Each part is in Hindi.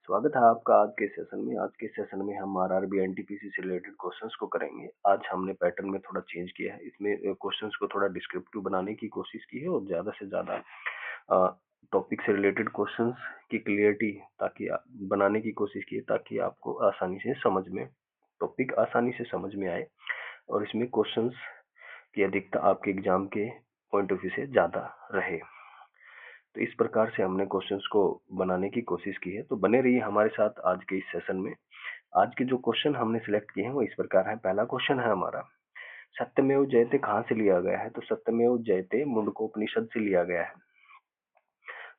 स्वागत है आपका आज के सेशन में। आज के सेशन में हम आरआरबी एनटीपीसी से रिलेटेड क्वेश्चंस को करेंगे। आज हमने पैटर्न में थोड़ा चेंज किया है। इसमें क्वेश्चंस को थोड़ा डिस्क्रिप्टिव बनाने की कोशिश की है और ज़्यादा से ज़्यादा टॉपिक से रिलेटेड क्वेश्चंस की क्लियरिटी बनाने की कोशिश की है, ताकि आपको आसानी से समझ में टॉपिक आसानी से समझ में आए और इसमें क्वेश्चंस की अधिकता आपके एग्जाम के पॉइंट ऑफ व्यू से ज़्यादा रहे। तो इस प्रकार से हमने क्वेश्चंस को बनाने की कोशिश की है। तो बने रहिए हमारे साथ आज के इस सेशन में। आज के जो क्वेश्चन हमने सिलेक्ट किए हैं वो इस प्रकार है। पहला क्वेश्चन है हमारा, सत्यमेव जयते कहाँ से लिया गया है? तो सत्यमेव जयते मुंडकोपनिषद से लिया गया है,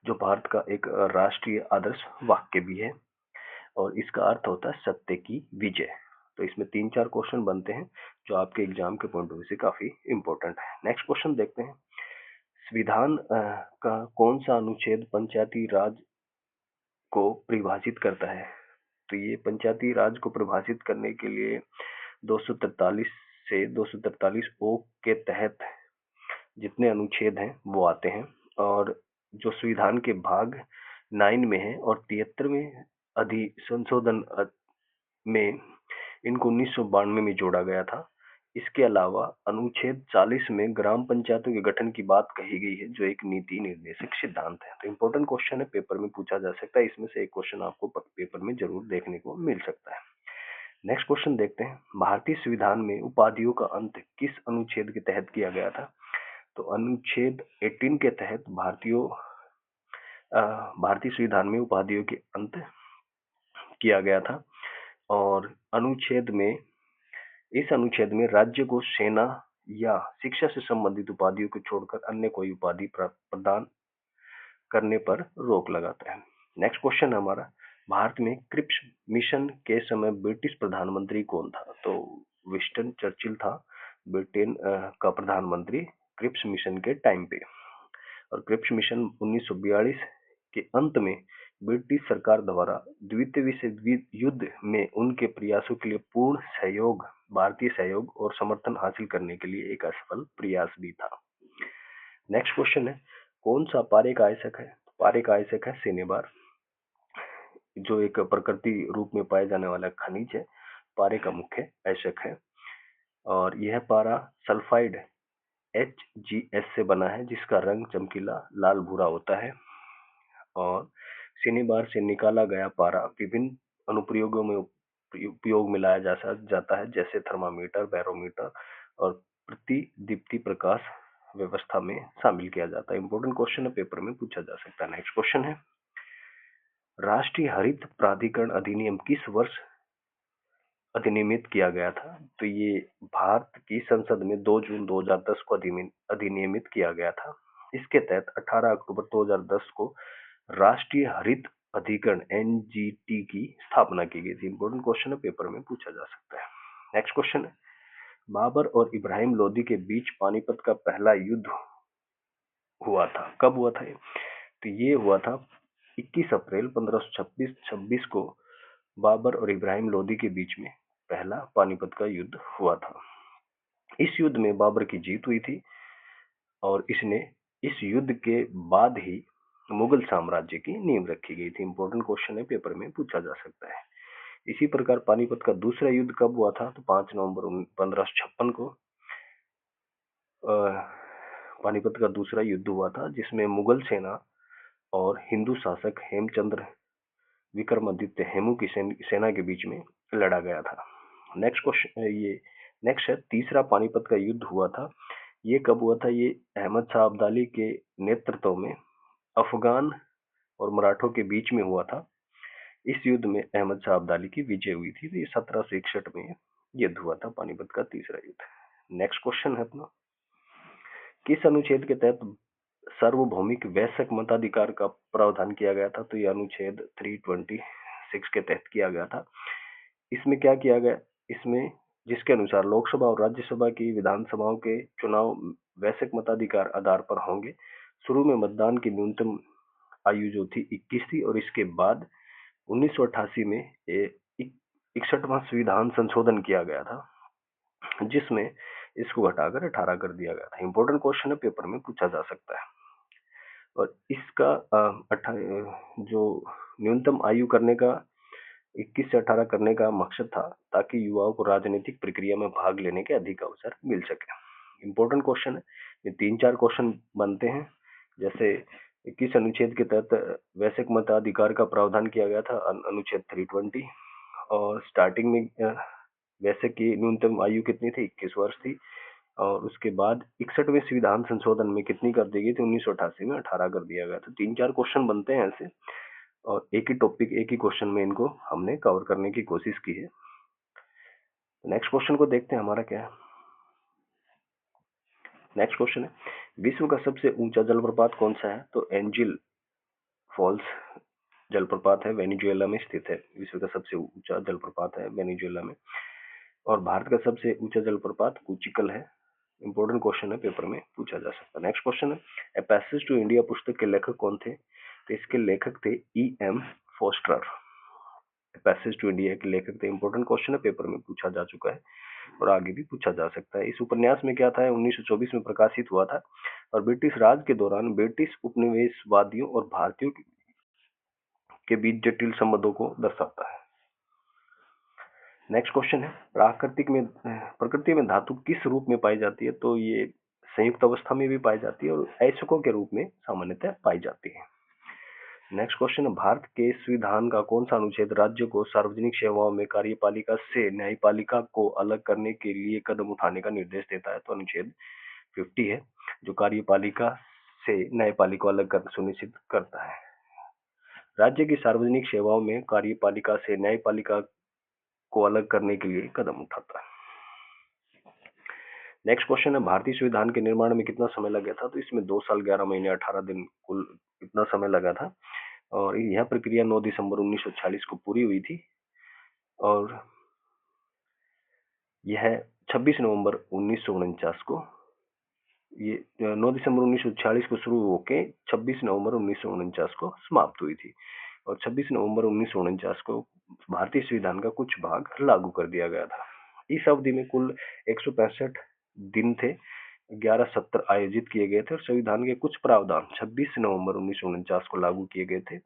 जो भारत का एक राष्ट्रीय आदर्श वाक्य भी है और इसका अर्थ होता है सत्य की विजय। तो इसमें 3-4 क्वेश्चन बनते हैं जो आपके एग्जाम के पॉइंट ऑफ व्यू से काफी इंपॉर्टेंट है। नेक्स्ट क्वेश्चन देखते हैं, संविधान का कौन सा अनुच्छेद पंचायती राज को परिभाषित करता है? तो ये पंचायती राज को परिभाषित करने के लिए 243 से 243 ओ के तहत जितने अनुच्छेद हैं वो आते हैं, और जो संविधान के भाग 9 में है और 73वें अधिसंशोधन में इनको 1992 में जोड़ा गया था। इसके अलावा अनुच्छेद 40 में ग्राम पंचायतों के गठन की बात कही गई है, जो एक नीति निर्देशक सिद्धांत है। तो इंपॉर्टेंट क्वेश्चन है, पेपर में पूछा जा सकता है। इसमें से एक क्वेश्चन आपको पेपर में जरूर देखने को मिल सकता है। नेक्स्ट क्वेश्चन देखते हैं, भारतीय संविधान में उपाधियों का अंत किस अनुच्छेद के तहत किया गया था? तो अनुच्छेद 18 के तहत भारतीय संविधान में उपाधियों के अंत किया गया था, और इस अनुच्छेद में राज्य को सेना या शिक्षा से संबंधित उपाधियों को छोड़कर अन्य कोई उपाधि प्रदान करने पर रोक लगाता है। नेक्स्ट क्वेश्चन है हमारा, भारत में क्रिप्स मिशन के समय ब्रिटिश प्रधानमंत्री कौन था? तो विंस्टन चर्चिल था ब्रिटेन का प्रधानमंत्री क्रिप्स मिशन के टाइम पे। और क्रिप्स मिशन 1942 के अंत में ब्रिटिश सरकार द्वारा द्वितीय विश्व युद्ध में उनके प्रयासों के लिए पूर्ण सहयोग, भारतीय सहयोग और समर्थन हासिल करने के लिए एक असफल प्रयास भी था। नेक्स्ट क्वेश्चन है, कौन सा पारे का आयसक है? पारे का आयसक है सिनेबार, जो एक प्रकृति रूप में पाए जाने वाला खनिज है। पारे का मुख्य आयसक है और यह पारा सल्फाइड HgS से बना है, जिसका रंग चमकीला लाल भूरा होता है। और सिनेबार से निकाला गया पारा विभिन्न अनुप्रयोगों में उपयोग में लाया जाता है, जैसे थर्मामीटर, बैरोमीटर और प्रतिदीप्ति प्रकाश व्यवस्था में शामिल किया जाता है। इंपॉर्टेंट क्वेश्चन है, पेपर में पूछा जा सकता है। नेक्स्ट क्वेश्चन है, राष्ट्रीय हरित प्राधिकरण अधिनियम किस वर्ष अधिनियमित किया गया था? तो ये भारत की संसद में 2 जून 2010 को अधिनियमित किया गया था। इसके तहत 18 अक्टूबर 2010 को राष्ट्रीय हरित अधिकरण NGT की स्थापना की गई थी। इंपॉर्टेंट क्वेश्चन है, पेपर में पूछा जा सकता है। नेक्स्ट क्वेश्चन है, बाबर और इब्राहिम लोदी के बीच पानीपत का पहला युद्ध हुआ था, कब हुआ था? तो ये हुआ था 21 अप्रैल 1526 को बाबर और इब्राहिम लोदी के बीच में पहला पानीपत का युद्ध हुआ था। इस युद्ध में बाबर की जीत हुई थी और इस युद्ध के बाद ही मुगल साम्राज्य की नींव रखी गई थी। इंपॉर्टेंट क्वेश्चन है, पेपर में पूछा जा सकता है। इसी प्रकार पानीपत का दूसरा युद्ध कब हुआ था? तो 5 नवंबर 1556 को पानीपत का दूसरा युद्ध हुआ था, जिसमें मुगल सेना और हिंदू शासक हेमचंद्र विक्रमादित्य हेमू की सेना के बीच में लड़ा गया था। नेक्स्ट है, तीसरा पानीपत का युद्ध हुआ था, ये कब हुआ था? ये अहमद शाह अब्दाली के नेतृत्व में अफगान और मराठों के बीच में हुआ था। इस युद्ध में अहमद शाह अब्दाली की विजय हुई थी। तो ये 1761 में युद्ध हुआ था, पानीपत का तीसरा युद्ध। नेक्स्ट क्वेश्चन है अपना, किस अनुच्छेद के तहत सार्वभौमिक वैश्विक मताधिकार का प्रावधान किया गया था? तो यह अनुच्छेद 326 के तहत किया गया था। इसमें क्या किया गया? इसमें जिसके अनुसार लोकसभा और राज्यसभा की विधानसभाओं के चुनाव वैश्विक मताधिकार आधार पर होंगे। शुरू में मतदान की न्यूनतम आयु जो थी 21 थी, और इसके बाद 1988 में 61वां संविधान संशोधन किया गया था, जिसमें इसको घटाकर 18 कर दिया गया था। इंपॉर्टेंट क्वेश्चन है, पेपर में पूछा जा सकता है। और इसका जो न्यूनतम आयु करने का 21 से 18 करने का मकसद था ताकि युवाओं को राजनीतिक प्रक्रिया में भाग लेने के अधिक अवसर मिल सके। इंपॉर्टेंट क्वेश्चन है, ये 3-4 क्वेश्चन बनते हैं। जैसे 21 अनुच्छेद के तहत वैश्विक मताधिकार का प्रावधान किया गया था, अनुच्छेद 320, और स्टार्टिंग में वैसे की न्यूनतम आयु कितनी थी, 21 वर्ष थी, और उसके बाद 61वें संविधान संशोधन में कितनी कर दी गई थी, 1988 में 18 कर दिया गया था। 3-4 क्वेश्चन बनते हैं ऐसे, और एक ही टॉपिक एक ही क्वेश्चन में इनको हमने कवर करने की कोशिश की है। नेक्स्ट क्वेश्चन को देखते हैं हमारा क्या है। नेक्स्ट क्वेश्चन है, विश्व का सबसे ऊंचा जलप्रपात कौन सा है? तो एंजिल फॉल्स जलप्रपात है, वेनेजुएला में स्थित है। विश्व का सबसे ऊंचा जलप्रपात है वेनेजुएला में। और भारत का सबसे ऊंचा जलप्रपात कुचिकल है। इंपॉर्टेंट क्वेश्चन है, पेपर में पूछा जा सकता है। नेक्स्ट क्वेश्चन है, ए पैसेज टू इंडिया पुस्तक के लेखक कौन थे? तो इसके लेखक थे E.M. Poster. Passage to India के लेखक थे। इंपॉर्टेंट क्वेश्चन है, पेपर में पूछा जा चुका है और आगे भी पूछा जा सकता है। इस उपन्यास में क्या था, 1924 में प्रकाशित हुआ था और ब्रिटिश राज के दौरान ब्रिटिश उपनिवेशवादियों और भारतीयों के बीच जटिल संबंधों को दर्शाता है। नेक्स्ट क्वेश्चन है, प्रकृति में धातु किस रूप में पाई जाती है? तो ये संयुक्त अवस्था में भी पाई जाती है और अयस्कों के रूप में सामान्यतः पाई जाती है। नेक्स्ट क्वेश्चन है, भारत के संविधान का कौन सा अनुच्छेद राज्य को सार्वजनिक सेवाओं में कार्यपालिका से न्यायपालिका को अलग करने के लिए कदम उठाने का निर्देश देता है? तो अनुच्छेद 50 है, जो कार्यपालिका से न्यायपालिका को अलग कर सुनिश्चित करता है। राज्य की सार्वजनिक सेवाओं में कार्यपालिका से न्यायपालिका को अलग करने के लिए कदम उठाता है। नेक्स्ट क्वेश्चन है, भारतीय संविधान के निर्माण में कितना समय लगा था? तो इसमें 2 साल 11 महीने 18 दिन कुल इतना समय लगा था और यह प्रक्रिया 9 दिसंबर 1946 को पूरी हुई थी और यह 26 नवंबर 1949 को 9 दिसंबर 1946 को शुरू होके 26 नवंबर 1949 को समाप्त हुई थी और 26 नवंबर 1949 को भारतीय संविधान का कुछ भाग लागू कर दिया गया था। इस अवधि में कुल 165 दिन थे, 11 सत्र आयोजित किए गए थे और संविधान के कुछ प्रावधान 26 नवंबर 1949 को लागू किए गए थे,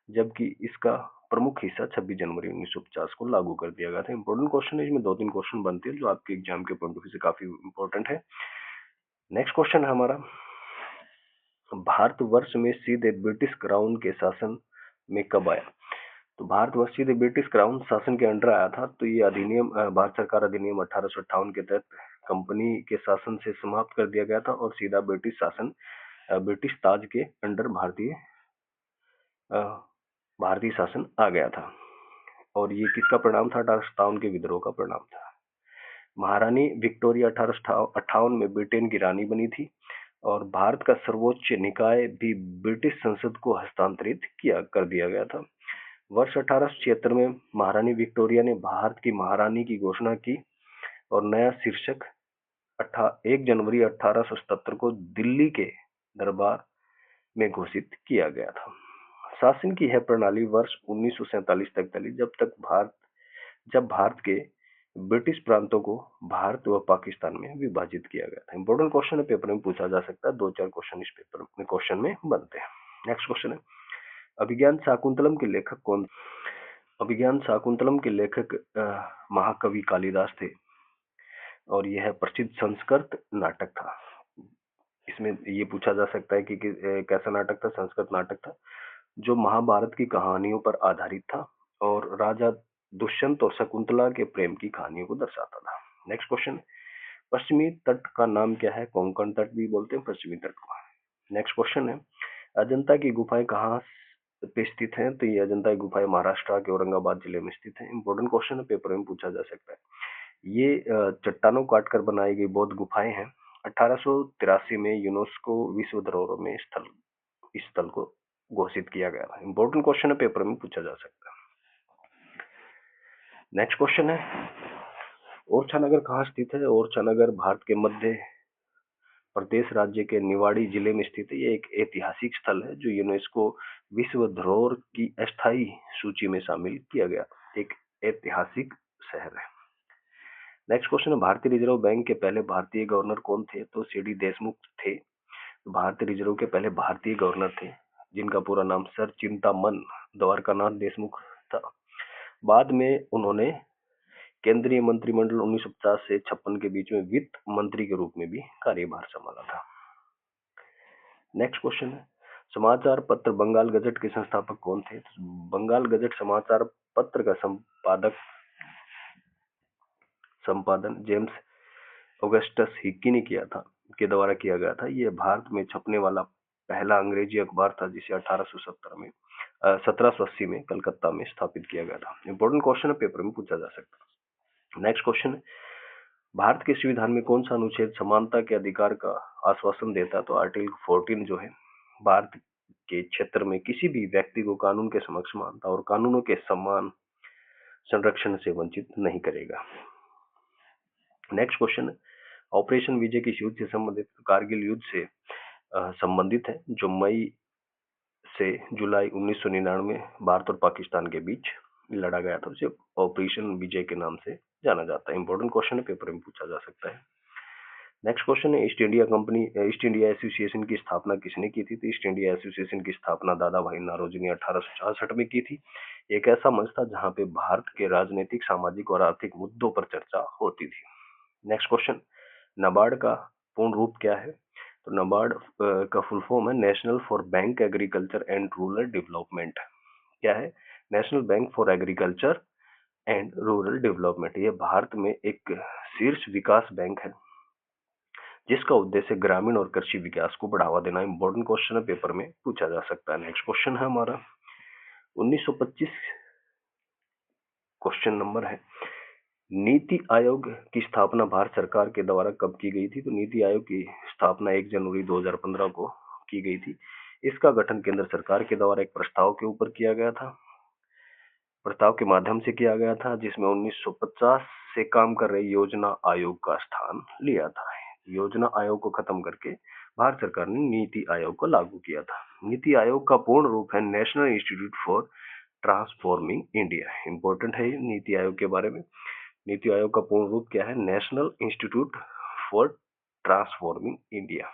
जबकि इसका प्रमुख हिस्सा 26 जनवरी 1950 को लागू कर दिया गया था। इंपॉर्टेंट क्वेश्चन है, इसमें 2-3 क्वेश्चन बनते हैं जो आपके एग्जाम के पॉइंट ऑफ व्यू से काफी इंपॉर्टेंट है। नेक्स्ट क्वेश्चन है हमारा, भारतवर्ष में सीधे ब्रिटिश क्राउन के शासन में कब आया? तो भारतवर्ष सीधे ब्रिटिश क्राउन शासन के अंडर आया था। तो ये अधिनियम भारत सरकार अधिनियम 1858 के तहत कंपनी के शासन से समाप्त कर दिया गया था और सीधा ब्रिटिश शासन, ब्रिटिश ताज के अंडर भारतीय शासन आ गया था और ये किसका परिणाम था? 1857 के विद्रोह का परिणाम था। महारानी विक्टोरिया 1858 में ब्रिटेन की रानी बनी थी और भारत का सर्वोच्च निकाय भी ब्रिटिश संसद को हस्तांतरित कर दिया गया था। वर्ष 1876 में महारानी विक्टोरिया ने भारत की महारानी की घोषणा की और नया शीर्षक 1 जनवरी 1877 को दिल्ली के दरबार में घोषित किया गया था। शासन की यह प्रणाली वर्ष 1947 तक चली, जब भारत के ब्रिटिश प्रांतों को भारत व पाकिस्तान में विभाजित किया गया था। इंपॉर्टेंट क्वेश्चन है, पेपर में पूछा जा सकता है। 2-4 क्वेश्चन इस पेपर में क्वेश्चन में बनते हैं। नेक्स्ट क्वेश्चन है, अभिज्ञान शाकुंतलम के लेखक कौन? अभिज्ञान शाकुंतलम के लेखक महाकवि कालिदास थे और यह प्रसिद्ध संस्कृत नाटक था। इसमें ये पूछा जा सकता है कि कैसा नाटक था? संस्कृत नाटक था जो महाभारत की कहानियों पर आधारित था और राजा दुष्यंत और शकुंतला के प्रेम की कहानियों को दर्शाता था। नेक्स्ट क्वेश्चन, पश्चिमी तट का नाम क्या है? कोंकण तट भी बोलते हैं पश्चिमी तट को। नेक्स्ट क्वेश्चन है, अजंता की गुफाएं कहाँ पे स्थित हैं? तो ये अजंता की गुफाएं महाराष्ट्र के औरंगाबाद जिले में स्थित है। इंपॉर्टेंट क्वेश्चन है, पेपर में पूछा जा सकता है। ये चट्टानों काट कर बनाई गई बौद्ध गुफाएं हैं। 1883 में यूनेस्को विश्व धरोहर में इस स्थल को घोषित किया गया था। इंपॉर्टेंट क्वेश्चन है, पेपर में पूछा जा सकता है। नेक्स्ट क्वेश्चन है, ओरछा नगर कहाँ स्थित है? ओरछा नगर भारत के मध्य प्रदेश राज्य के निवाड़ी जिले में स्थित है। ये एक ऐतिहासिक स्थल है जो यूनेस्को विश्व धरोहर की अस्थायी सूची में शामिल किया गया, एक ऐतिहासिक शहर है। नेक्स्ट क्वेश्चन है, भारतीय रिजर्व बैंक के पहले भारतीय गवर्नर कौन थे? तो सीडी देशमुख थे। भारतीय रिजर्व के पहले भारतीय गवर्नर थे। जिनका पूरा नाम सर चिंतामन द्वारकानाथ देशमुख था। बाद में उन्होंने केंद्रीय मंत्रिमंडल 1950 से 56 के बीच में वित्त मंत्री के रूप में भी कार्यभार संभाला था। नेक्स्ट क्वेश्चन है, समाचार पत्र बंगाल गजट के संस्थापक कौन थे? तो बंगाल गजट समाचार पत्र का संपादन जेम्स ऑगस्टस हिक्की ने किया था, के द्वारा किया गया था। यह भारत में छपने वाला पहला अंग्रेजी अखबार था, जिसे 1780 में कलकत्ता में स्थापित किया गया था। इंपॉर्टेंट क्वेश्चन है, पेपर में पूछा जा सकता है। नेक्स्ट क्वेश्चन है, भारत के संविधान में कौन सा अनुच्छेद समानता के अधिकार का आश्वासन देता है? तो आर्टिकल 14 जो है, भारत के क्षेत्र में किसी भी व्यक्ति को कानून के समक्ष समानता और कानूनों के समान संरक्षण से वंचित नहीं करेगा। नेक्स्ट क्वेश्चन है, ऑपरेशन विजय किस युद्ध से संबंधित? कारगिल युद्ध से संबंधित है, जो मई से जुलाई 1999 भारत और पाकिस्तान के बीच लड़ा गया था। उसे ऑपरेशन विजय के नाम से जाना जाता है। इंपॉर्टेंट क्वेश्चन है, पेपर में पूछा जा सकता है। नेक्स्ट क्वेश्चन है, ईस्ट इंडिया एसोसिएशन की स्थापना किसने की थी? तो ईस्ट इंडिया एसोसिएशन की स्थापना दादा भाई नौरोजी ने 1866 में की थी। एक ऐसा मंच था जहां पे भारत के राजनीतिक, सामाजिक और आर्थिक मुद्दों पर चर्चा होती थी। नेक्स्ट क्वेश्चन, नाबार्ड का पूर्ण रूप क्या है? तो नाबार्ड का फुल फॉर्म है national for bank agriculture and rural development. क्या है? National bank for agriculture and rural development. यह भारत में एक शीर्ष विकास बैंक है, जिसका उद्देश्य ग्रामीण और कृषि विकास को बढ़ावा देना। इंपॉर्टेंट क्वेश्चन है, पेपर में पूछा जा सकता है। नेक्स्ट क्वेश्चन है हमारा 1925 क्वेश्चन नंबर है, नीति आयोग की स्थापना भारत सरकार के द्वारा कब की गई थी? तो नीति आयोग की स्थापना 1 जनवरी 2015 को की गई थी। इसका गठन केंद्र सरकार के द्वारा एक प्रस्ताव के ऊपर किया गया था, प्रस्ताव के माध्यम से किया गया था, जिसमें 1950 से काम कर रहे योजना आयोग का स्थान लिया था। योजना आयोग को खत्म करके भारत सरकार ने नीति आयोग को लागू किया था। नीति आयोग का पूर्ण रूप है national institute for transforming India. Important है नीति आयोग के बारे में। नीति आयोग का पूर्ण रूप क्या है? National institute for transforming India.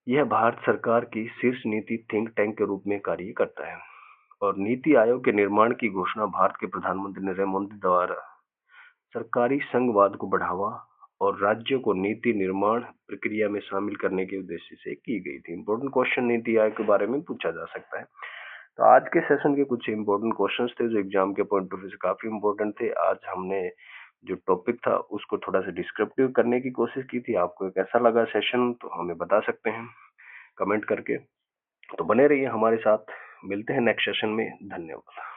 यह भारत सरकार की शीर्ष नीति थिंक टैंक के रूप में कार्य करता है, और नीति आयोग के निर्माण की घोषणा भारत के प्रधानमंत्री नरेंद्र मोदी द्वारा सरकारी संघवाद को बढ़ावा और राज्यों को नीति निर्माण प्रक्रिया में शामिल करने के उद्देश्य से की गई थी। इंपॉर्टेंट क्वेश्चन नीति आयोग के बारे में पूछा जा सकता है। तो आज के सेशन के कुछ इंपॉर्टेंट क्वेश्चंस थे, जो एग्जाम के पॉइंट ऑफ व्यू से काफी इंपॉर्टेंट थे। आज हमने जो टॉपिक था उसको थोड़ा सा डिस्क्रिप्टिव करने की कोशिश की थी। आपको कैसा लगा सेशन, तो हमें बता सकते हैं कमेंट करके। तो बने रहिए हमारे साथ, मिलते हैं नेक्स्ट सेशन में। धन्यवाद।